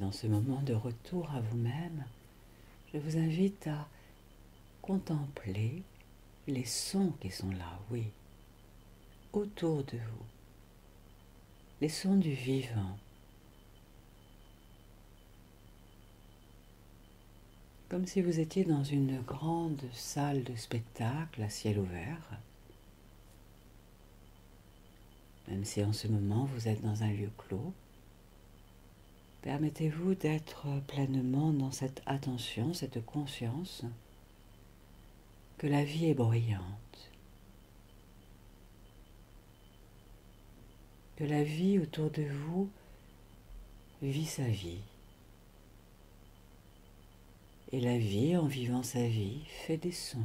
dans ce moment de retour à vous-même, je vous invite à contempler les sons qui sont là, oui, autour de vous, les sons du vivant, comme si vous étiez dans une grande salle de spectacle à ciel ouvert, même si en ce moment vous êtes dans un lieu clos. Permettez-vous d'être pleinement dans cette attention, cette conscience que la vie est bruyante, que la vie autour de vous vit sa vie. Et la vie, en vivant sa vie, fait des sons.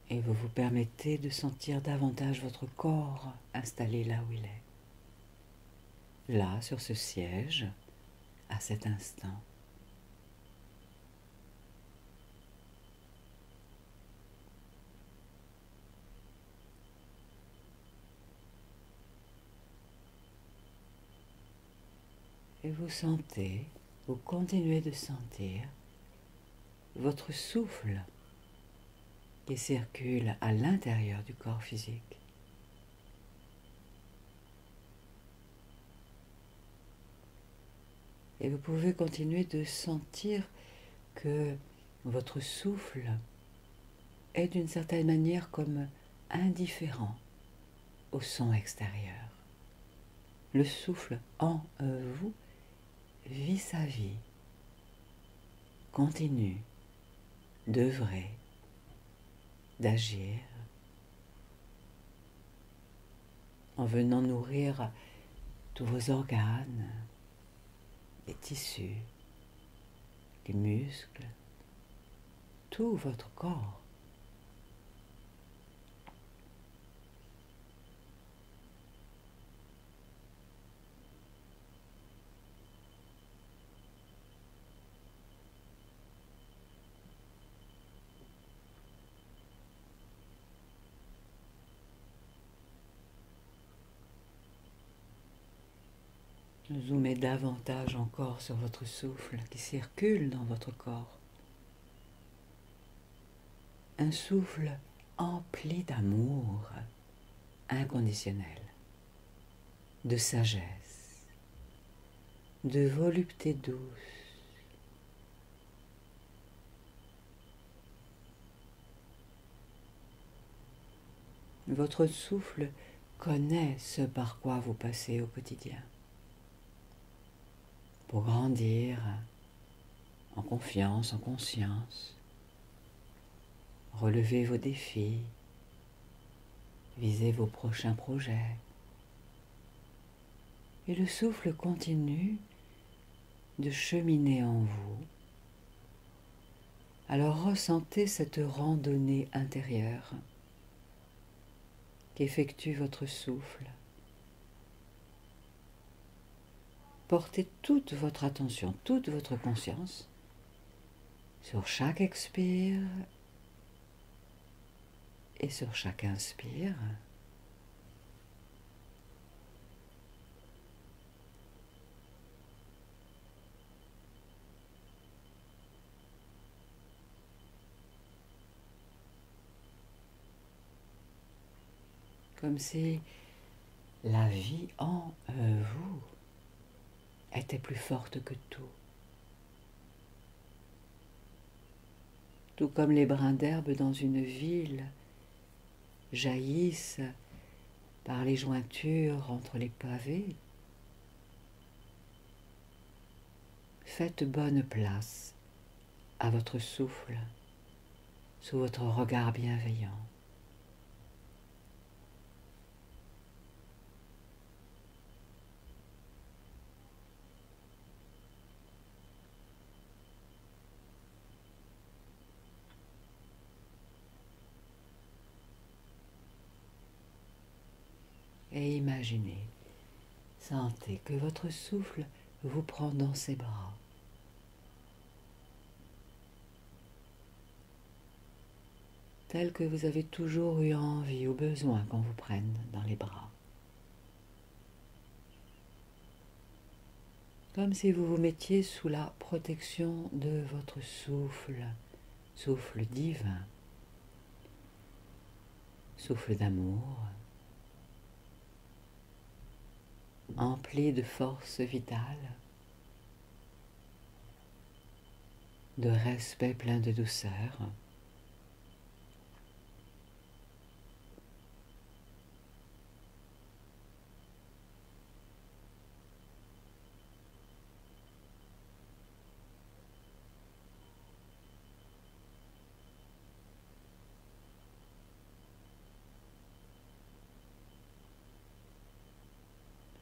Et vous vous permettez de sentir davantage votre corps installé là où il est. Là, sur ce siège, à cet instant. Et vous sentez, vous continuez de sentir votre souffle qui circule à l'intérieur du corps physique. Et vous pouvez continuer de sentir que votre souffle est d'une certaine manière comme indifférent au son extérieur. Le souffle en vous vit sa vie, continue d'œuvrer, d'agir, en venant nourrir tous vos organes, les tissus, les muscles, tout votre corps. Zoomez davantage encore sur votre souffle qui circule dans votre corps. Un souffle empli d'amour inconditionnel, de sagesse, de volupté douce. Votre souffle connaît ce par quoi vous passez au quotidien. Pour grandir en confiance, en conscience, relever vos défis, viser vos prochains projets. Et le souffle continue de cheminer en vous. Alors ressentez cette randonnée intérieure qu'effectue votre souffle. Portez toute votre attention, toute votre conscience sur chaque expire et sur chaque inspire. Comme si la vie en vous était plus forte que tout. Tout comme les brins d'herbe dans une ville jaillissent par les jointures entre les pavés, faites bonne place à votre souffle sous votre regard bienveillant. Et imaginez, sentez que votre souffle vous prend dans ses bras. tel que vous avez toujours eu envie ou besoin qu'on vous prenne dans les bras. Comme si vous vous mettiez sous la protection de votre souffle, souffle divin, souffle d'amour, empli de force vitale, de respect plein de douceur.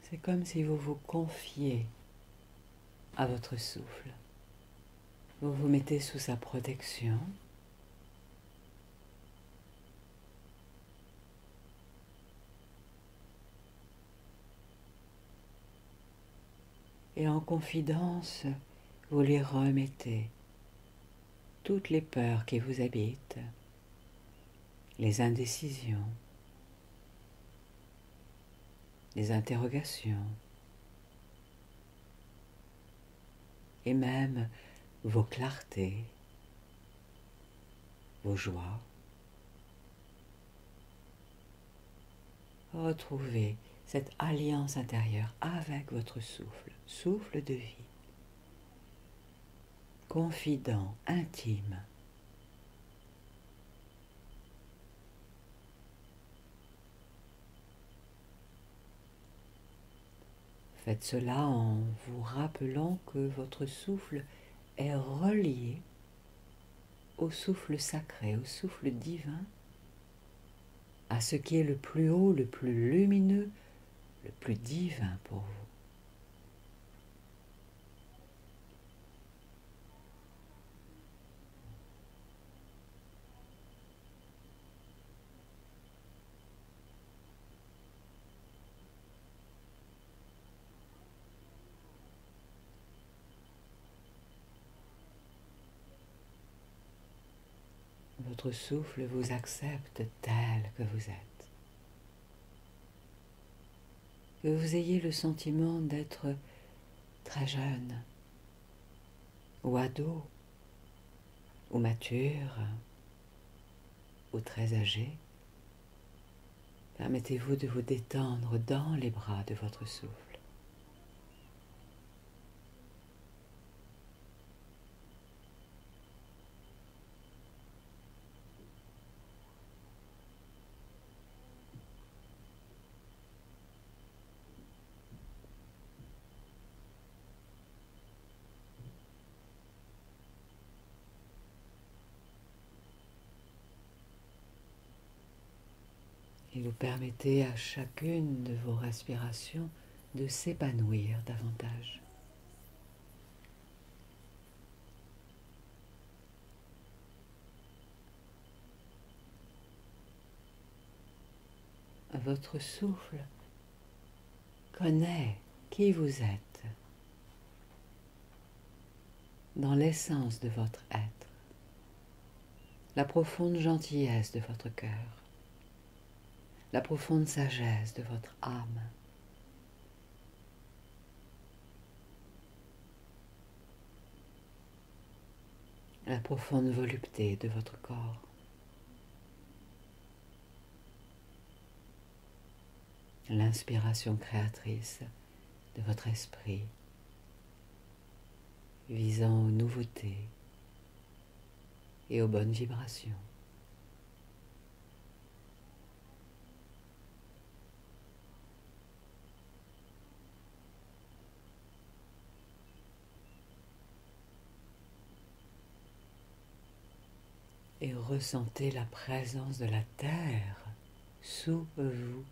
C'est comme si vous vous confiez à votre souffle. Vous vous mettez sous sa protection. Et en confidence, vous lui remettez toutes les peurs qui vous habitent, les indécisions, les interrogations, et même vos clartés, vos joies. Retrouvez cette alliance intérieure avec votre souffle, souffle de vie, confident, intime. Faites cela en vous rappelant que votre souffle est relié au souffle sacré, au souffle divin, à ce qui est le plus haut, le plus lumineux, le plus divin pour vous. Votre souffle vous accepte tel que vous êtes. Que vous ayez le sentiment d'être très jeune, ou ado, ou mature, ou très âgé, permettez-vous de vous détendre dans les bras de votre souffle. Et vous permettez à chacune de vos respirations de s'épanouir davantage. Votre souffle connaît qui vous êtes dans l'essence de votre être, la profonde gentillesse de votre cœur, la profonde sagesse de votre âme. La profonde volupté de votre corps. L'inspiration créatrice de votre esprit, visant aux nouveautés et aux bonnes vibrations. Et ressentez la présence de la terre sous vous,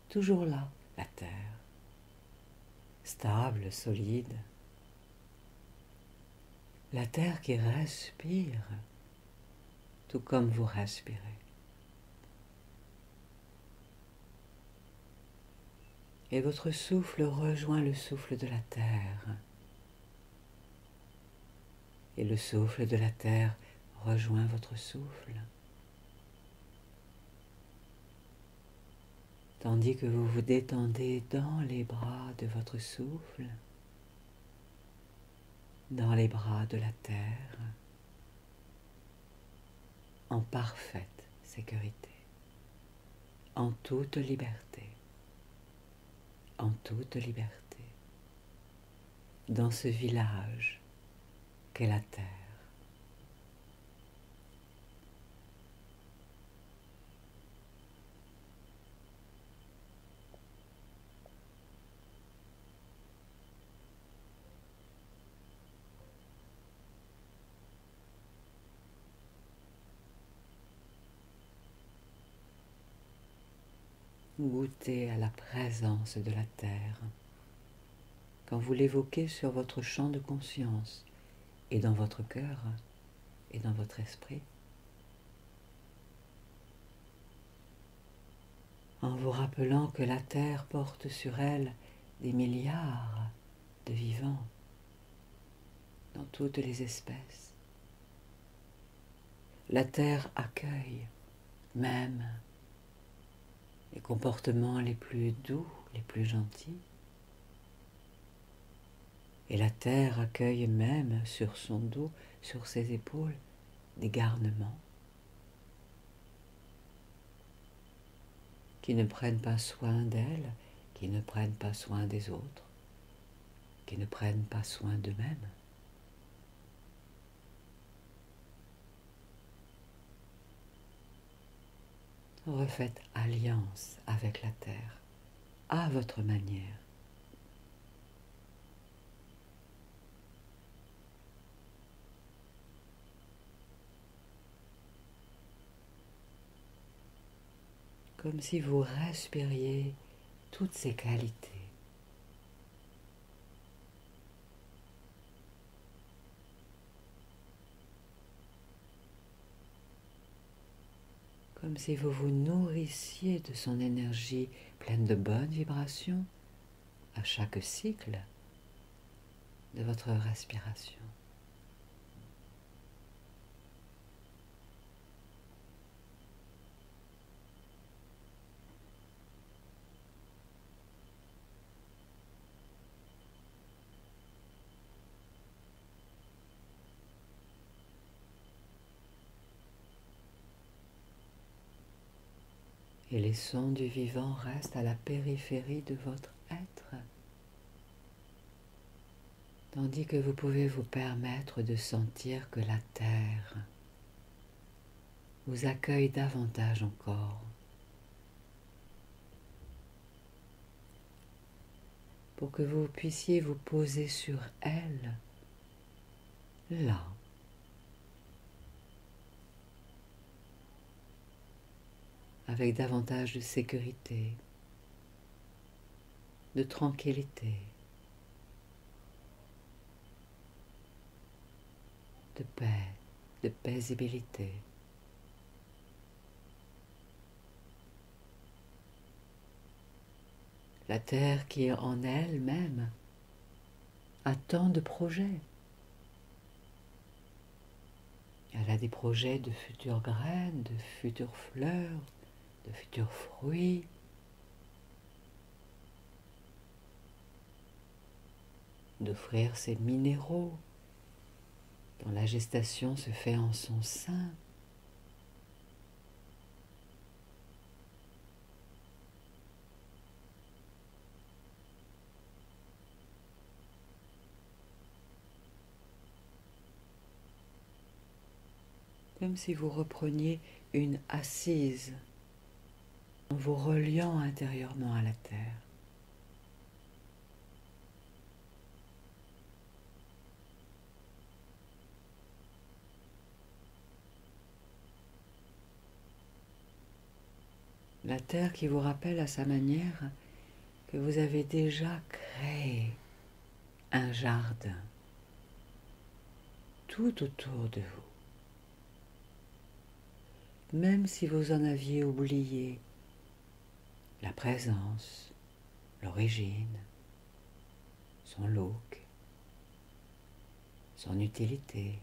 toujours là, la terre, stable, solide, la terre qui respire, tout comme vous respirez. Et votre souffle rejoint le souffle de la terre, et le souffle de la terre rejoint votre souffle. tandis que vous vous détendez dans les bras de votre souffle, dans les bras de la terre, en parfaite sécurité, en toute liberté, en toute liberté, dans ce village qu'est la terre. Goûtez à la présence de la terre quand vous l'évoquez sur votre champ de conscience et dans votre cœur et dans votre esprit, en vous rappelant que la terre porte sur elle des milliards de vivants dans toutes les espèces. La terre accueille même les comportements les plus doux, les plus gentils. Et la terre accueille même sur son dos, sur ses épaules, des garnements qui ne prennent pas soin d'elle, qui ne prennent pas soin des autres, qui ne prennent pas soin d'eux-mêmes. Refaites alliance avec la terre, à votre manière. Comme si vous respiriez toutes ces qualités. Comme si vous vous nourrissiez de son énergie pleine de bonnes vibrations à chaque cycle de votre respiration. Et les sons du vivant restent à la périphérie de votre être, tandis que vous pouvez vous permettre de sentir que la terre vous accueille davantage encore, pour que vous puissiez vous poser sur elle, là, avec davantage de sécurité, de tranquillité, de paix, de paisibilité. La terre qui en elle-même a tant de projets. Elle a des projets de futures graines, de futures fleurs, de futurs fruits. D'offrir ses minéraux dont la gestation se fait en son sein. Comme si vous repreniez une assise en vous reliant intérieurement à la terre. La terre qui vous rappelle à sa manière que vous avez déjà créé un jardin tout autour de vous. Même si vous en aviez oublié la présence, l'origine, son look, son utilité.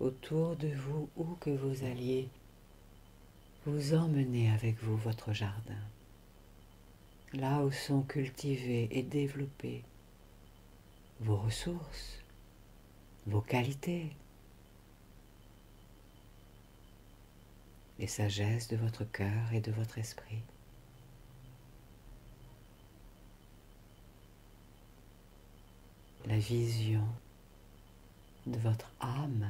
autour de vous, où que vous alliez, vous emmenez avec vous votre jardin, là où sont cultivées et développées vos ressources, vos qualités, les sagesses de votre cœur et de votre esprit. La vision de votre âme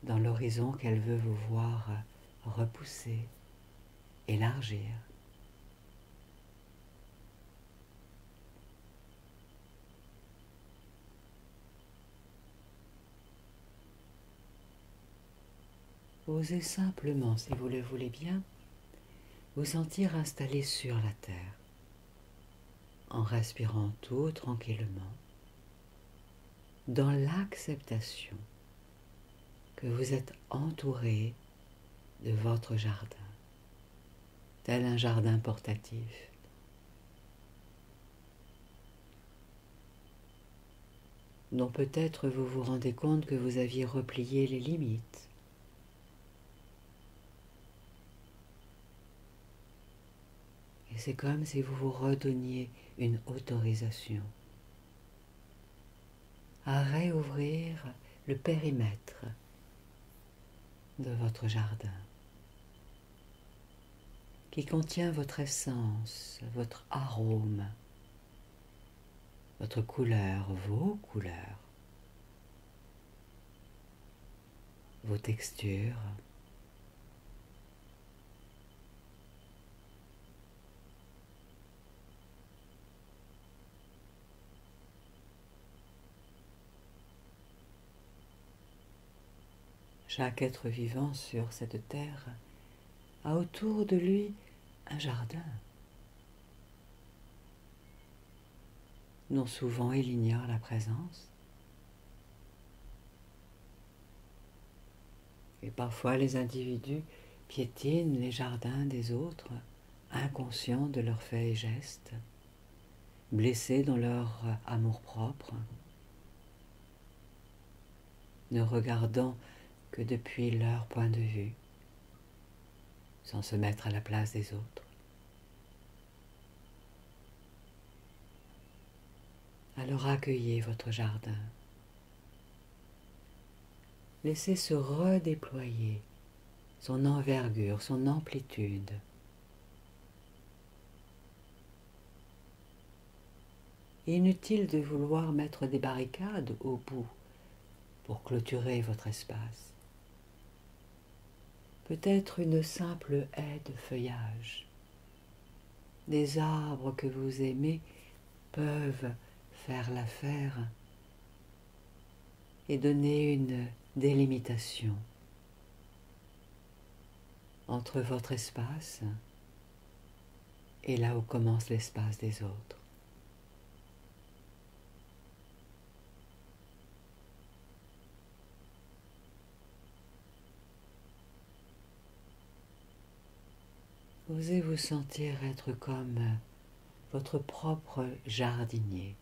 dans l'horizon qu'elle veut vous voir repousser, élargir. Osez simplement, si vous le voulez bien, vous sentir installé sur la terre, en respirant tout tranquillement, dans l'acceptation que vous êtes entouré de votre jardin, tel un jardin portatif. Dont peut-être vous vous rendez compte que vous aviez replié les limites. Et c'est comme si vous vous redonniez une autorisation à réouvrir le périmètre de votre jardin qui contient votre essence, votre arôme, votre couleur, vos couleurs, vos textures. Chaque être vivant sur cette terre a autour de lui un jardin, dont souvent il ignore la présence. Et parfois les individus piétinent les jardins des autres, inconscients de leurs faits et gestes, blessés dans leur amour-propre, ne regardant que depuis leur point de vue, sans se mettre à la place des autres. Alors accueillez votre jardin. Laissez se redéployer son envergure, son amplitude. Inutile de vouloir mettre des barricades au bout pour clôturer votre espace. Peut-être une simple haie de feuillage. Des arbres que vous aimez peuvent faire l'affaire et donner une délimitation entre votre espace et là où commence l'espace des autres. Osez vous sentir être comme votre propre jardinier,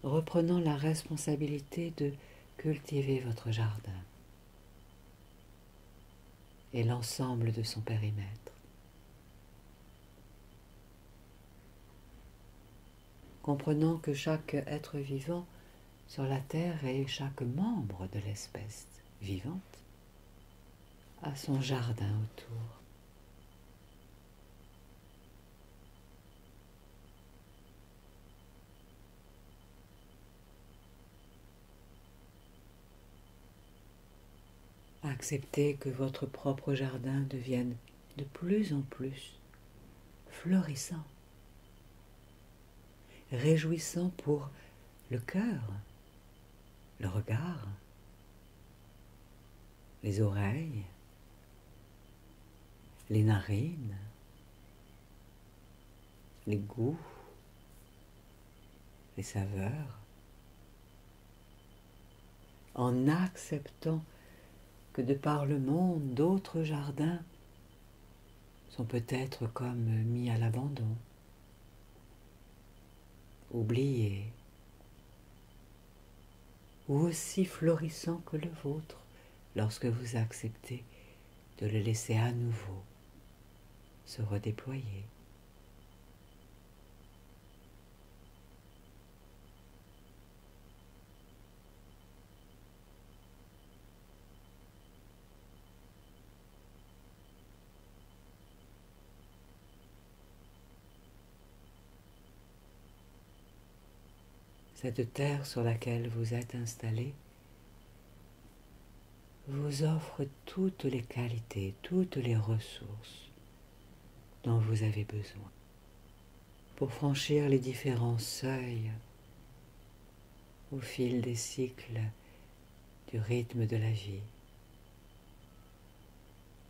reprenant la responsabilité de cultiver votre jardin et l'ensemble de son périmètre. Comprenant que chaque être vivant sur la terre et chaque membre de l'espèce vivante a son jardin autour. Acceptez que votre propre jardin devienne de plus en plus florissant, réjouissant pour le cœur, le regard, les oreilles, les narines, les goûts, les saveurs, en acceptant que de par le monde, d'autres jardins sont peut-être comme mis à l'abandon, oubliés, ou aussi florissant que le vôtre lorsque vous acceptez de le laisser à nouveau se redéployer. Cette terre sur laquelle vous êtes installé vous offre toutes les qualités, toutes les ressources dont vous avez besoin pour franchir les différents seuils au fil des cycles du rythme de la vie,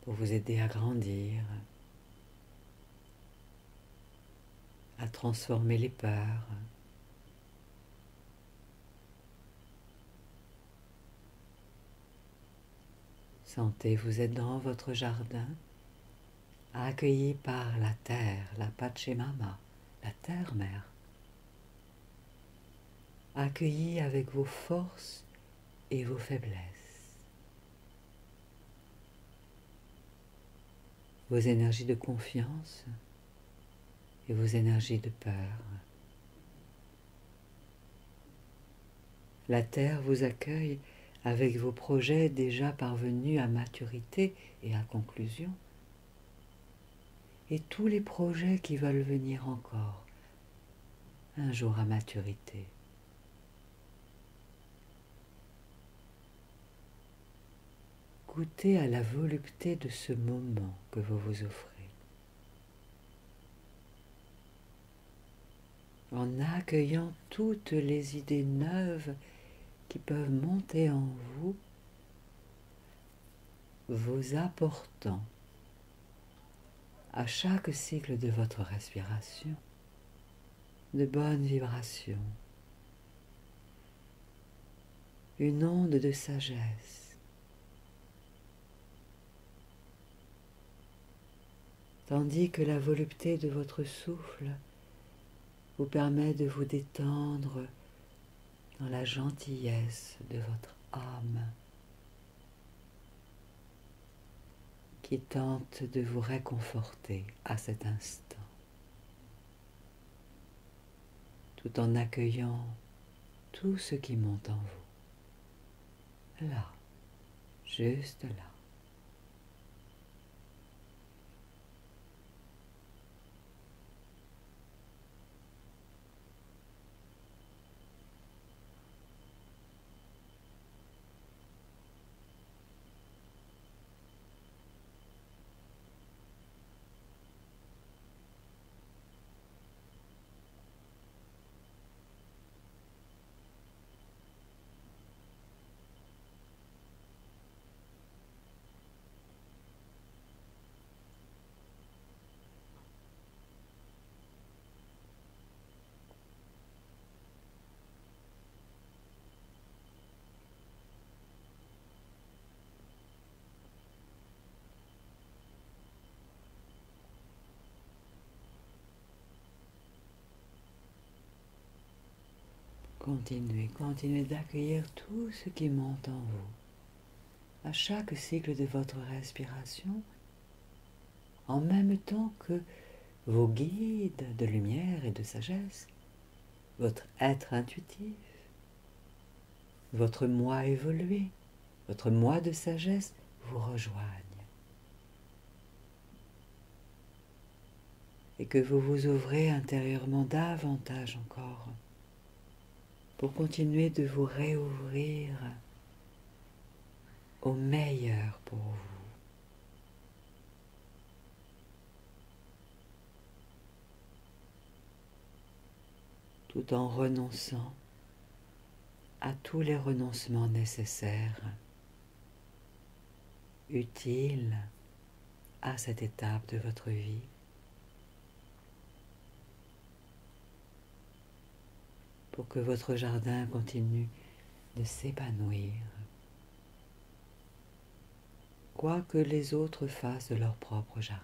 pour vous aider à grandir, à transformer les peurs, sentez, vous êtes dans votre jardin, accueilli par la terre, la Pachamama, la terre-mère, accueilli avec vos forces et vos faiblesses, vos énergies de confiance et vos énergies de peur. La terre vous accueille avec vos projets déjà parvenus à maturité et à conclusion, et tous les projets qui veulent venir encore un jour à maturité. Goûtez à la volupté de ce moment que vous vous offrez, en accueillant toutes les idées neuves qui peuvent monter en vous, vous apportant à chaque cycle de votre respiration de bonnes vibrations, une onde de sagesse, tandis que la volupté de votre souffle vous permet de vous détendre dans la gentillesse de votre âme qui tente de vous réconforter à cet instant, tout en accueillant tout ce qui monte en vous, là, juste là. Continuez d'accueillir tout ce qui monte en vous. À chaque cycle de votre respiration, en même temps que vos guides de lumière et de sagesse, votre être intuitif, votre moi évolué, votre moi de sagesse vous rejoignent. Et que vous vous ouvrez intérieurement davantage encore pour continuer de vous réouvrir au meilleur pour vous. Tout en renonçant à tous les renoncements nécessaires, utiles à cette étape de votre vie. Pour que votre jardin continue de s'épanouir, quoi que les autres fassent de leur propre jardin.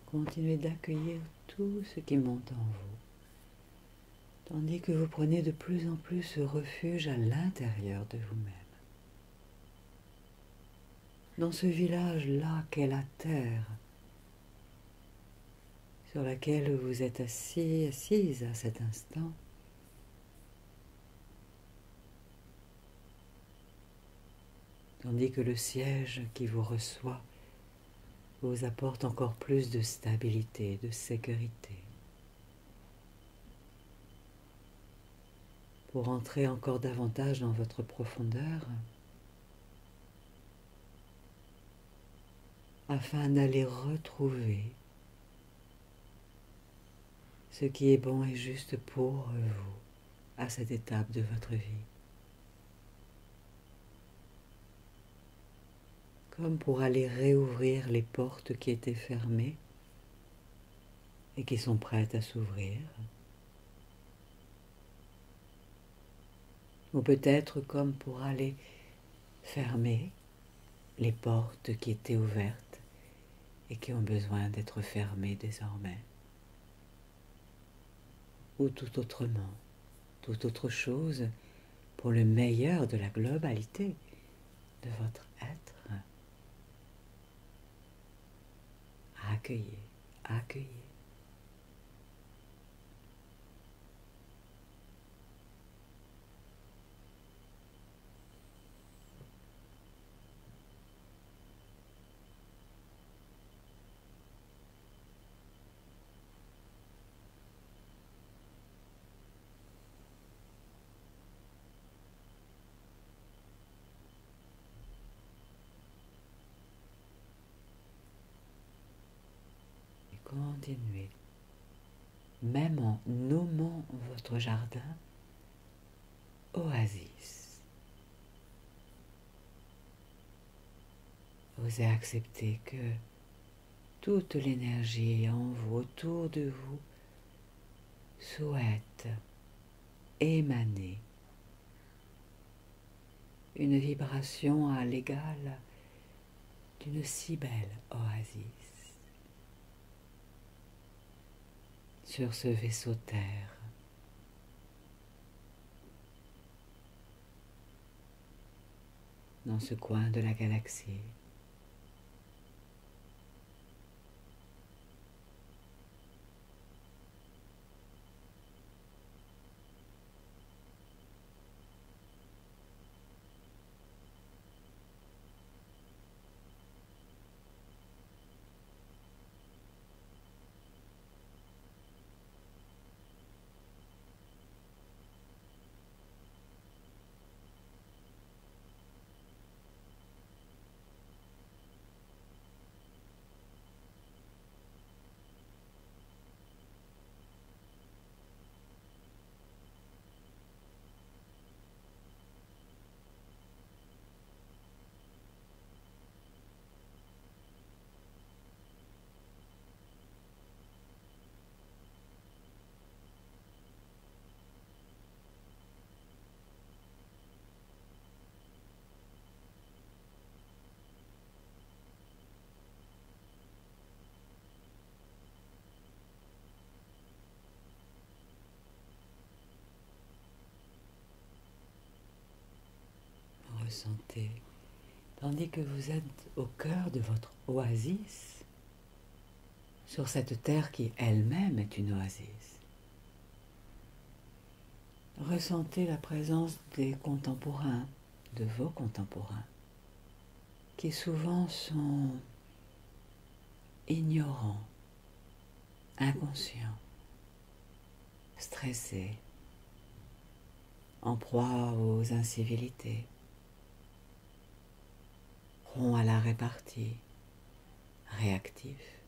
Continuez d'accueillir tout ce qui monte en vous, tandis que vous prenez de plus en plus ce refuge à l'intérieur de vous-même. Dans ce village-là qu'est la terre, sur laquelle vous êtes assise à cet instant, tandis que le siège qui vous reçoit vous apporte encore plus de stabilité, de sécurité, pour entrer encore davantage dans votre profondeur, afin d'aller retrouver ce qui est bon et juste pour vous à cette étape de votre vie. Comme pour aller réouvrir les portes qui étaient fermées et qui sont prêtes à s'ouvrir. Ou peut-être comme pour aller fermer les portes qui étaient ouvertes et qui ont besoin d'être fermées désormais. Ou tout autrement, toute autre chose pour le meilleur de la globalité de votre être. Accueillez, accueillez. Continuez, même en nommant votre jardin oasis. Osez accepter que toute l'énergie en vous, autour de vous, souhaite émaner une vibration à l'égal d'une si belle oasis sur ce vaisseau terre. Dans ce coin de la galaxie. Ressentez, tandis que vous êtes au cœur de votre oasis, sur cette terre qui elle-même est une oasis. Ressentez la présence des contemporains, de vos contemporains, qui souvent sont ignorants, inconscients, stressés, en proie aux incivilités, ronds à la répartie, réactifs.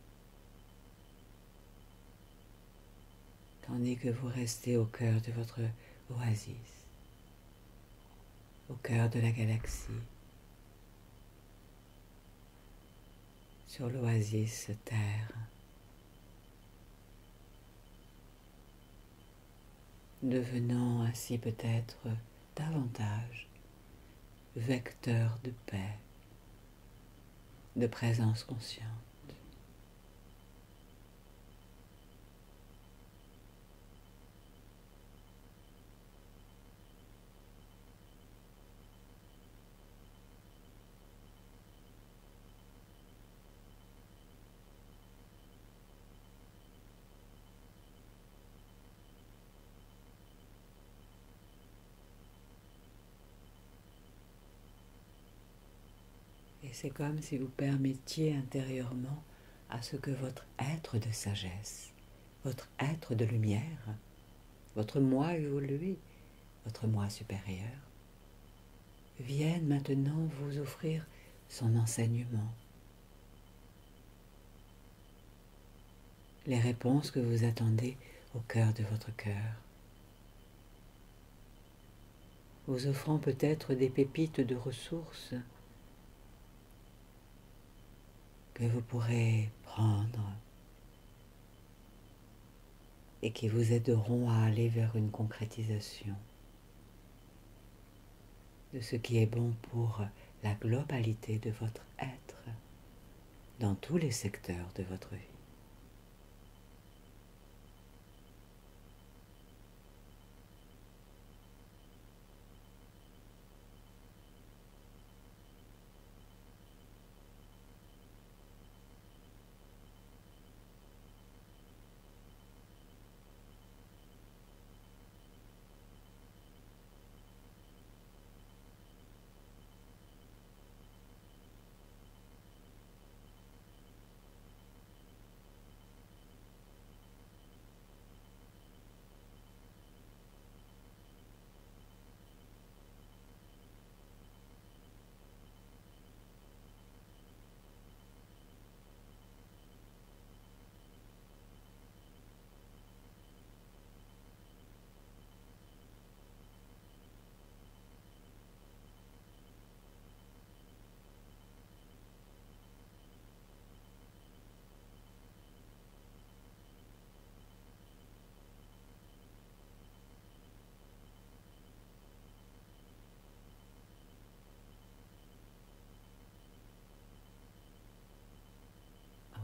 Tandis que vous restez au cœur de votre oasis, au cœur de la galaxie, sur l'oasis Terre, devenant ainsi peut-être davantage vecteur de paix, de présence consciente. Et c'est comme si vous permettiez intérieurement à ce que votre être de sagesse, votre être de lumière, votre moi évolué, votre moi supérieur, vienne maintenant vous offrir son enseignement, les réponses que vous attendez au cœur de votre cœur, vous offrant peut-être des pépites de ressources que vous pourrez prendre et qui vous aideront à aller vers une concrétisation de ce qui est bon pour la globalité de votre être dans tous les secteurs de votre vie.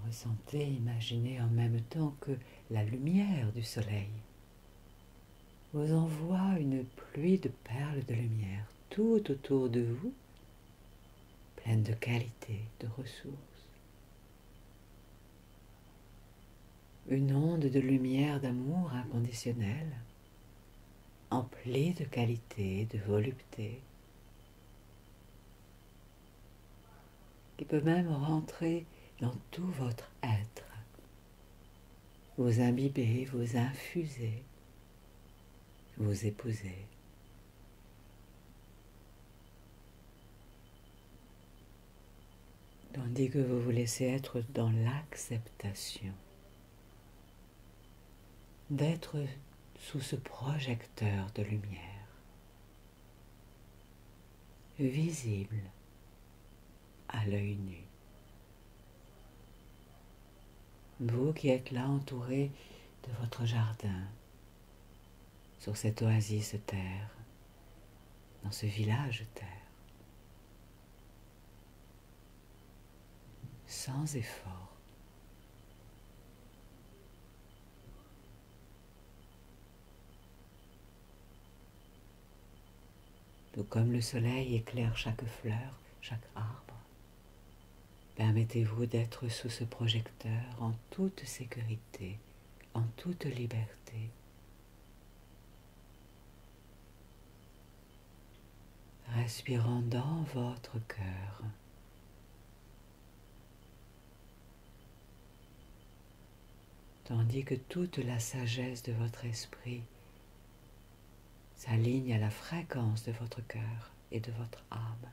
Ressentez, imaginez en même temps que la lumière du soleil vous envoie une pluie de perles de lumière tout autour de vous, pleine de qualité, de ressources. Une onde de lumière d'amour inconditionnel, emplie de qualité, de volupté, qui peut même rentrer dans tout votre être, vous imbiber, vous infuser, vous épouser. Tandis que vous vous laissez être dans l'acceptation d'être sous ce projecteur de lumière, visible à l'œil nu. Vous qui êtes là entouré de votre jardin, sur cette oasis terre, dans ce village terre, sans effort. Tout comme le soleil éclaire chaque fleur, chaque arbre, permettez-vous d'être sous ce projecteur en toute sécurité, en toute liberté. Respirant dans votre cœur. Tandis que toute la sagesse de votre esprit s'aligne à la fréquence de votre cœur et de votre âme.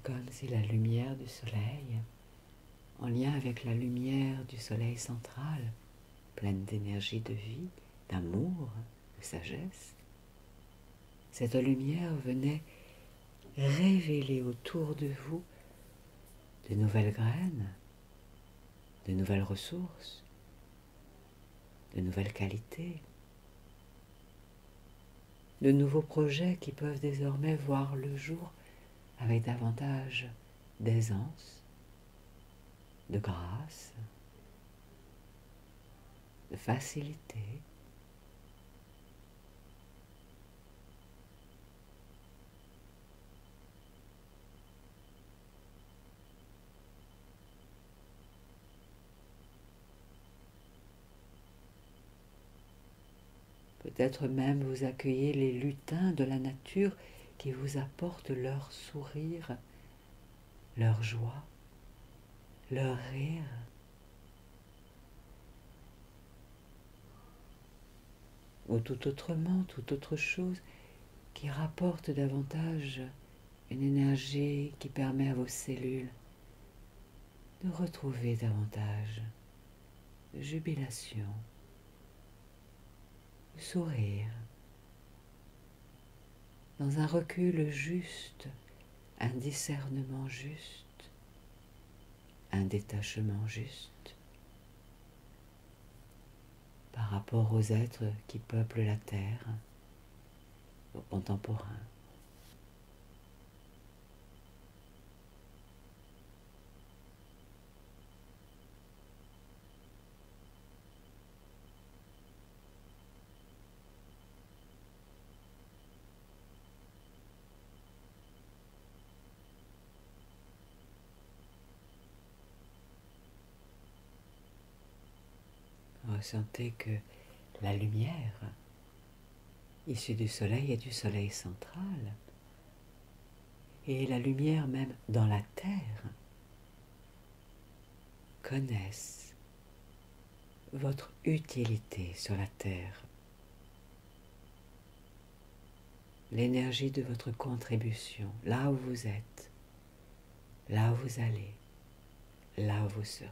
comme si la lumière du soleil, en lien avec la lumière du soleil central, pleine d'énergie de vie, d'amour, de sagesse, cette lumière venait révéler autour de vous de nouvelles graines, de nouvelles ressources, de nouvelles qualités, de nouveaux projets qui peuvent désormais voir le jour avec davantage d'aisance, de grâce, de facilité. Peut-être même vous accueillez les lutins de la nature qui vous apportent leur sourire, leur joie, leur rire. Ou tout autrement, toute autre chose qui rapporte davantage une énergie qui permet à vos cellules de retrouver davantage de jubilation, de sourire, dans un recul juste, un discernement juste, un détachement juste par rapport aux êtres qui peuplent la terre, aux contemporains. Ressentez que la lumière issue du soleil et du soleil central, et la lumière même dans la terre, connaissent votre utilité sur la terre, l'énergie de votre contribution, là où vous êtes, là où vous allez, là où vous serez.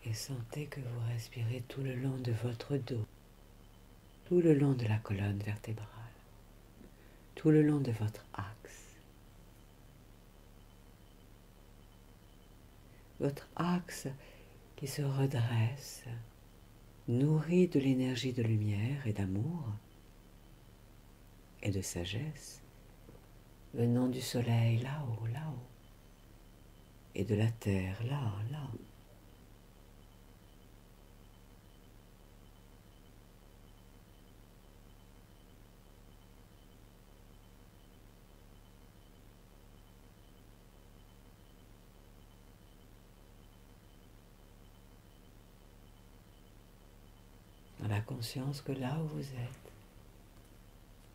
Et sentez que vous respirez tout le long de votre dos, tout le long de la colonne vertébrale, tout le long de votre axe. Votre axe qui se redresse, nourri de l'énergie de lumière et d'amour et de sagesse, venant du soleil là-haut, là-haut, et de la terre là, là. Dans la conscience que là où vous êtes,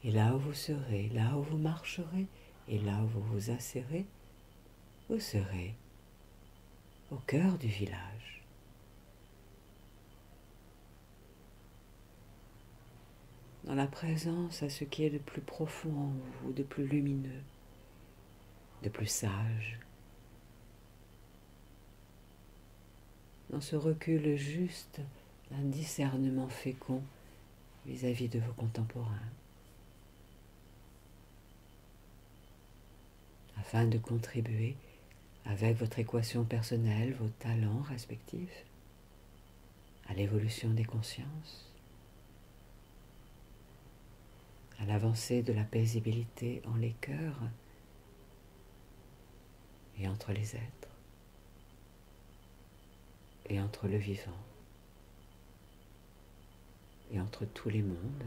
et là où vous serez, là où vous marcherez, et là où vous vous asserrez, vous serez au cœur du village. Dans la présence à ce qui est de plus profond en vous, de plus lumineux, de plus sage. Dans ce recul juste d'un discernement fécond vis-à-vis de vos contemporains. afin de contribuer avec votre équation personnelle, vos talents respectifs, à l'évolution des consciences, à l'avancée de la paisibilité en les cœurs et entre les êtres, et entre le vivant, et entre tous les mondes.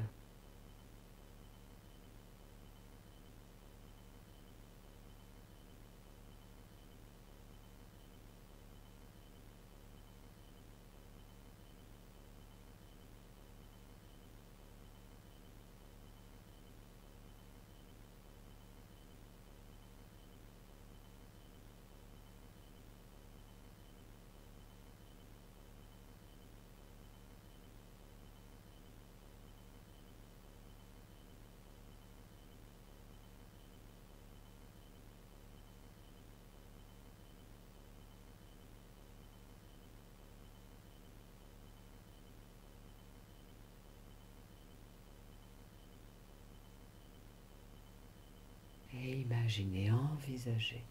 Et imaginez, envisagez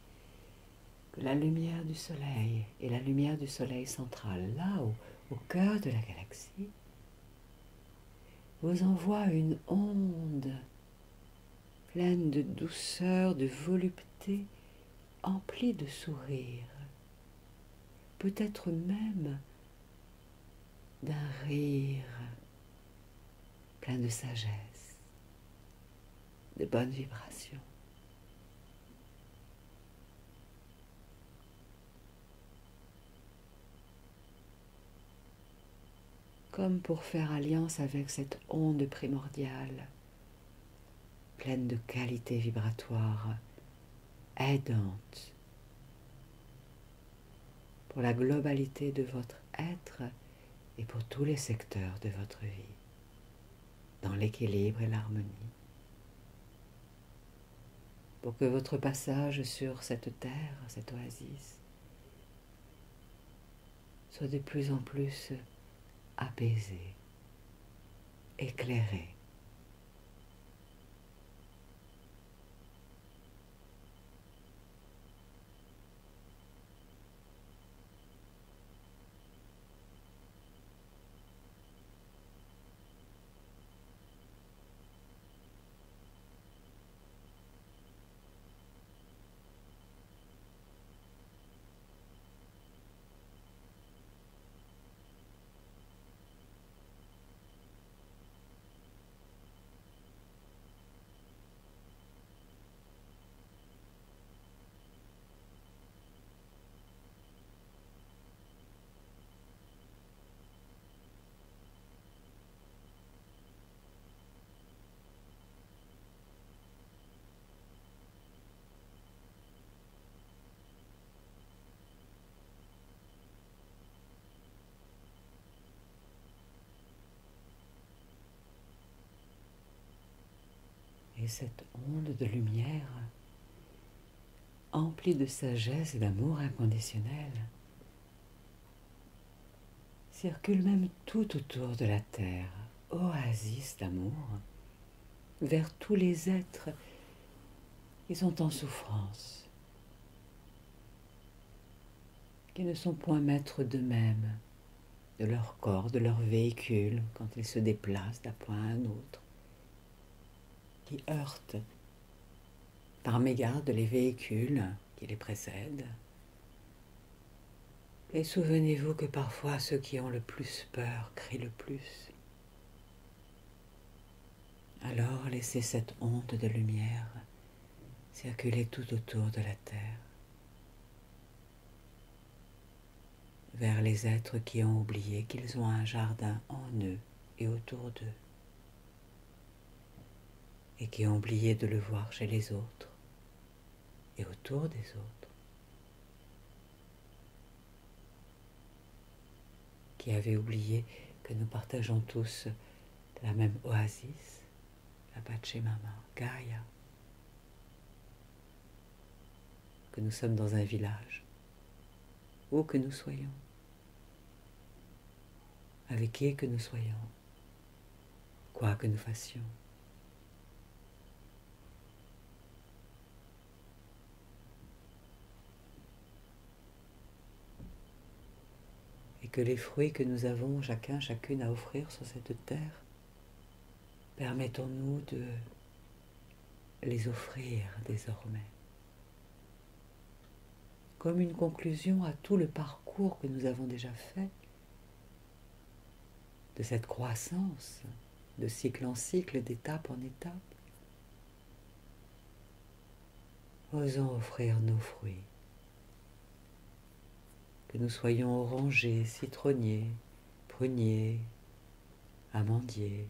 que la lumière du soleil et la lumière du soleil central, là au cœur de la galaxie, vous envoie une onde pleine de douceur, de volupté, emplie de sourires, peut-être même d'un rire plein de sagesse, de bonnes vibrations. Comme pour faire alliance avec cette onde primordiale, pleine de qualités vibratoires, aidantes pour la globalité de votre être et pour tous les secteurs de votre vie, dans l'équilibre et l'harmonie, pour que votre passage sur cette terre, cette oasis, soit de plus en plus apaisé, éclairé. Et cette onde de lumière, emplie de sagesse et d'amour inconditionnel, circule même tout autour de la terre, oasis d'amour, vers tous les êtres qui sont en souffrance, qui ne sont point maîtres d'eux-mêmes, de leur corps, de leur véhicule, quand ils se déplacent d'un point à un autre, qui heurtent par mégarde les véhicules qui les précèdent. Et souvenez-vous que parfois ceux qui ont le plus peur crient le plus. Alors laissez cette onde de lumière circuler tout autour de la terre, vers les êtres qui ont oublié qu'ils ont un jardin en eux et autour d'eux, et qui ont oublié de le voir chez les autres et autour des autres, qui avaient oublié que nous partageons tous la même oasis, la Pachamama, Gaïa, que nous sommes dans un village, où que nous soyons, avec qui que nous soyons, quoi que nous fassions. que les fruits que nous avons chacun, chacune à offrir sur cette terre, permettons-nous de les offrir désormais, comme une conclusion à tout le parcours que nous avons déjà fait, de cette croissance, de cycle en cycle, d'étape en étape. Osons offrir nos fruits, que nous soyons orangers, citronniers, pruniers, amandiers.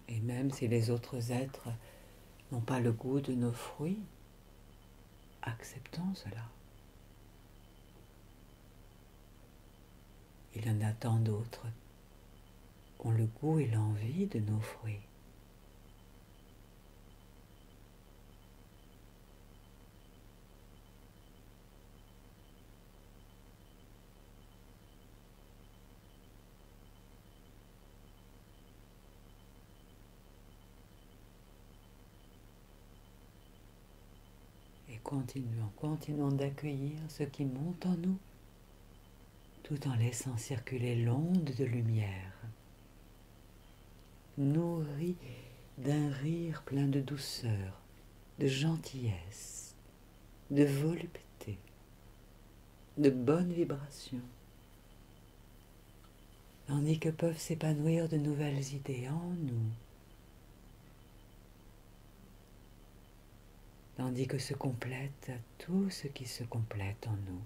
Et même si les autres êtres n'ont pas le goût de nos fruits, acceptons cela. Il y en a tant d'autres qui ont le goût et l'envie de nos fruits. Et continuons d'accueillir ce qui monte en nous, tout en laissant circuler l'onde de lumière, nourrie d'un rire plein de douceur, de gentillesse, de volupté, de bonnes vibrations, tandis que peuvent s'épanouir de nouvelles idées en nous, tandis que se complète tout ce qui se complète en nous,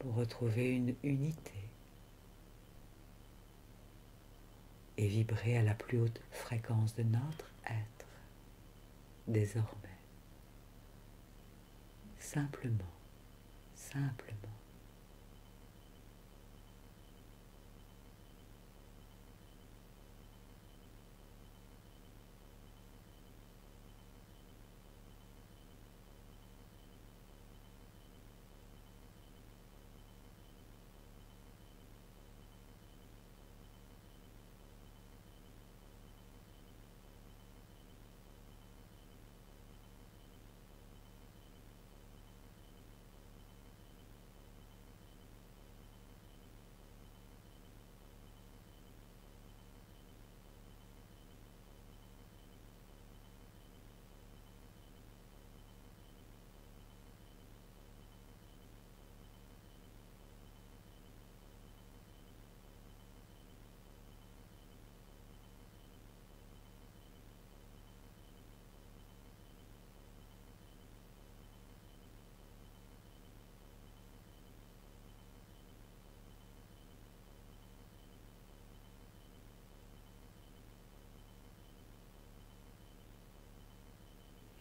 pour retrouver une unité et vibrer à la plus haute fréquence de notre être, désormais. Simplement, simplement.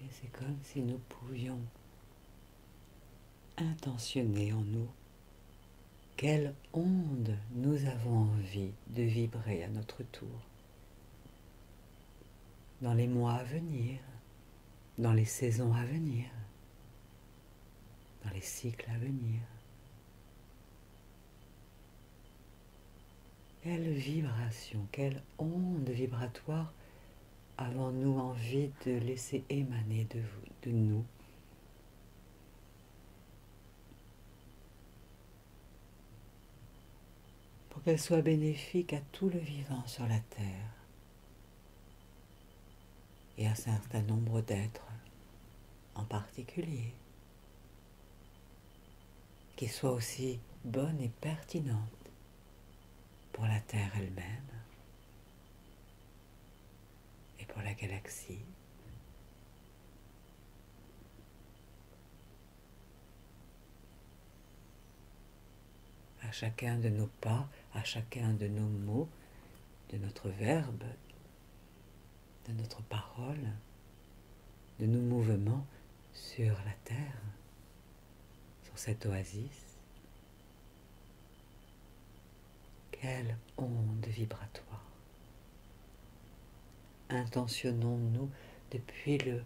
Et c'est comme si nous pouvions intentionner en nous quelle onde nous avons envie de vibrer à notre tour, dans les mois à venir, dans les saisons à venir, dans les cycles à venir. Quelle vibration, quelle onde vibratoire avons-nous envie de laisser émaner de nous, pour qu'elle soit bénéfique à tout le vivant sur la terre et à un certain nombre d'êtres en particulier, qui soit aussi bonne et pertinente pour la Terre elle-même et pour la galaxie. À chacun de nos pas, à chacun de nos mots, de notre verbe, de notre parole, de nos mouvements sur la Terre, sur cette oasis. Quelle onde vibratoire! Intentionnons-nous depuis le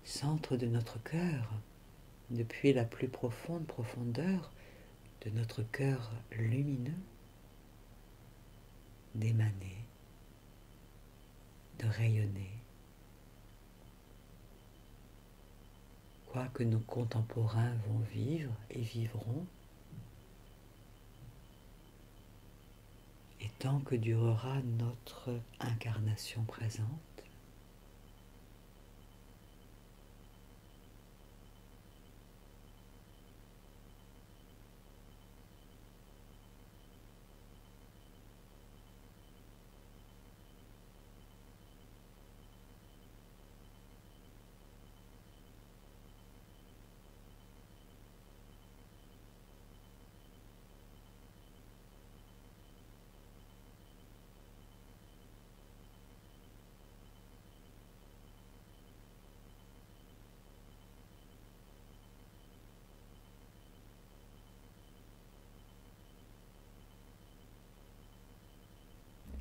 centre de notre cœur, depuis la plus profonde profondeur de notre cœur lumineux, d'émaner, de rayonner. Quoi que nos contemporains vont vivre et vivront, et tant que durera notre incarnation présente,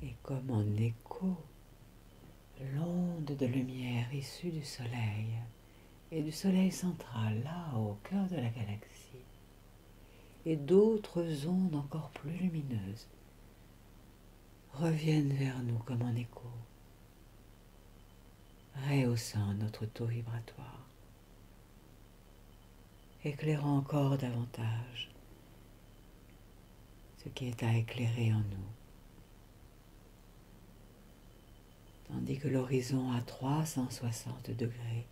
et comme en écho, l'onde de lumière issue du soleil et du soleil central, là au cœur de la galaxie, et d'autres ondes encore plus lumineuses reviennent vers nous comme en écho, rehaussant notre taux vibratoire, éclairant encore davantage ce qui est à éclairer en nous, tandis que l'horizon à 360 degrés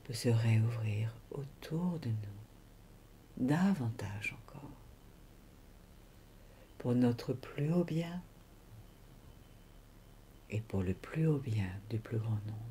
peut se réouvrir autour de nous, davantage encore, pour notre plus haut bien et pour le plus haut bien du plus grand nombre.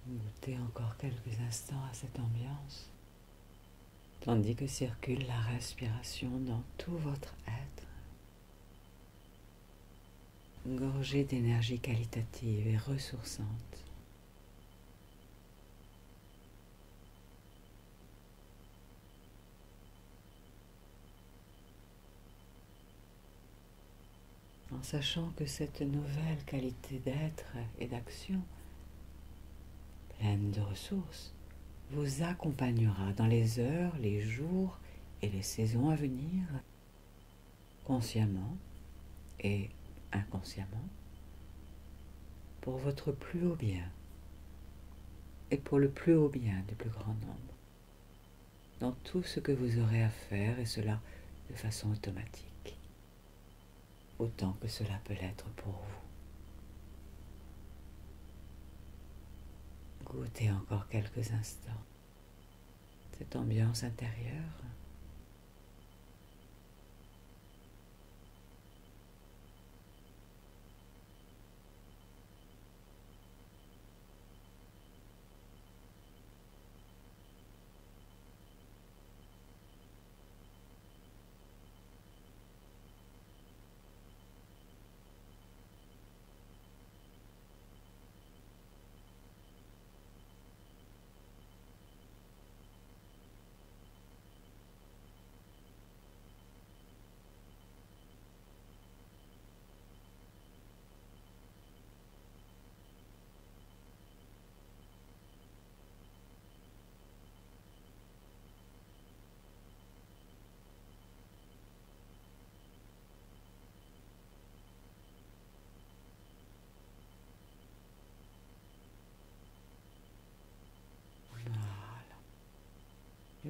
Goûtez encore quelques instants à cette ambiance, tandis que circule la respiration dans tout votre être, gorgé d'énergie qualitative et ressourçante. En sachant que cette nouvelle qualité d'être et d'action, pleine de ressources, vous accompagnera dans les heures, les jours et les saisons à venir, consciemment et inconsciemment, pour votre plus haut bien et pour le plus haut bien du plus grand nombre, dans tout ce que vous aurez à faire, et cela de façon automatique, autant que cela peut l'être pour vous. Goûtez encore quelques instants cette ambiance intérieure.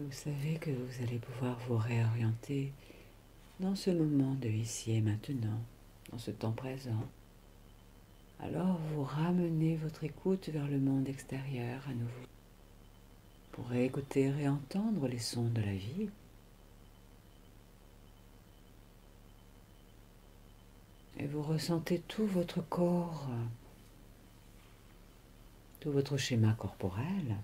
vous savez que vous allez pouvoir vous réorienter dans ce moment de ici et maintenant, dans ce temps présent. Alors vous ramenez votre écoute vers le monde extérieur à nouveau pour écouter et entendre les sons de la vie. Et vous ressentez tout votre corps, tout votre schéma corporel,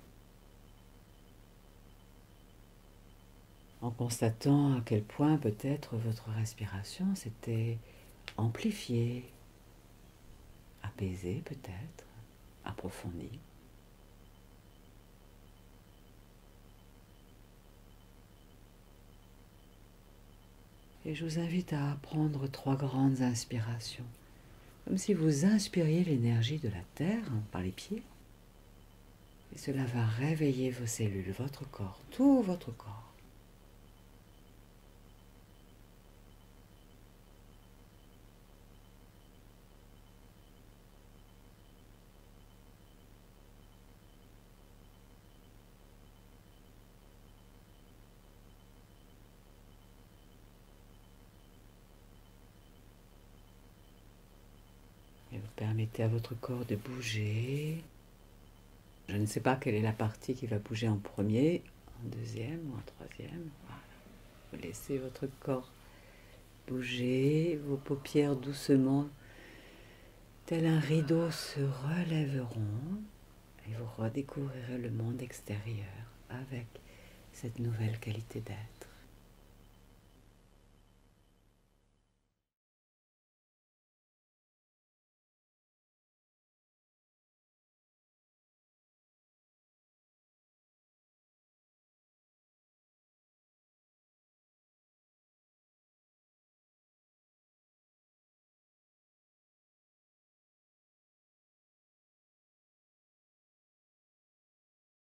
en constatant à quel point peut-être votre respiration s'était amplifiée, apaisée peut-être, approfondie. Et je vous invite à prendre 3 grandes inspirations, comme si vous inspiriez l'énergie de la terre par les pieds. Et cela va réveiller vos cellules, votre corps, tout votre corps. Et vous permettez à votre corps de bouger. Je ne sais pas quelle est la partie qui va bouger en premier, en deuxième ou en troisième. Voilà. Vous laissez votre corps bouger, vos paupières doucement, tel un rideau, se relèveront et vous redécouvrirez le monde extérieur avec cette nouvelle qualité d'être.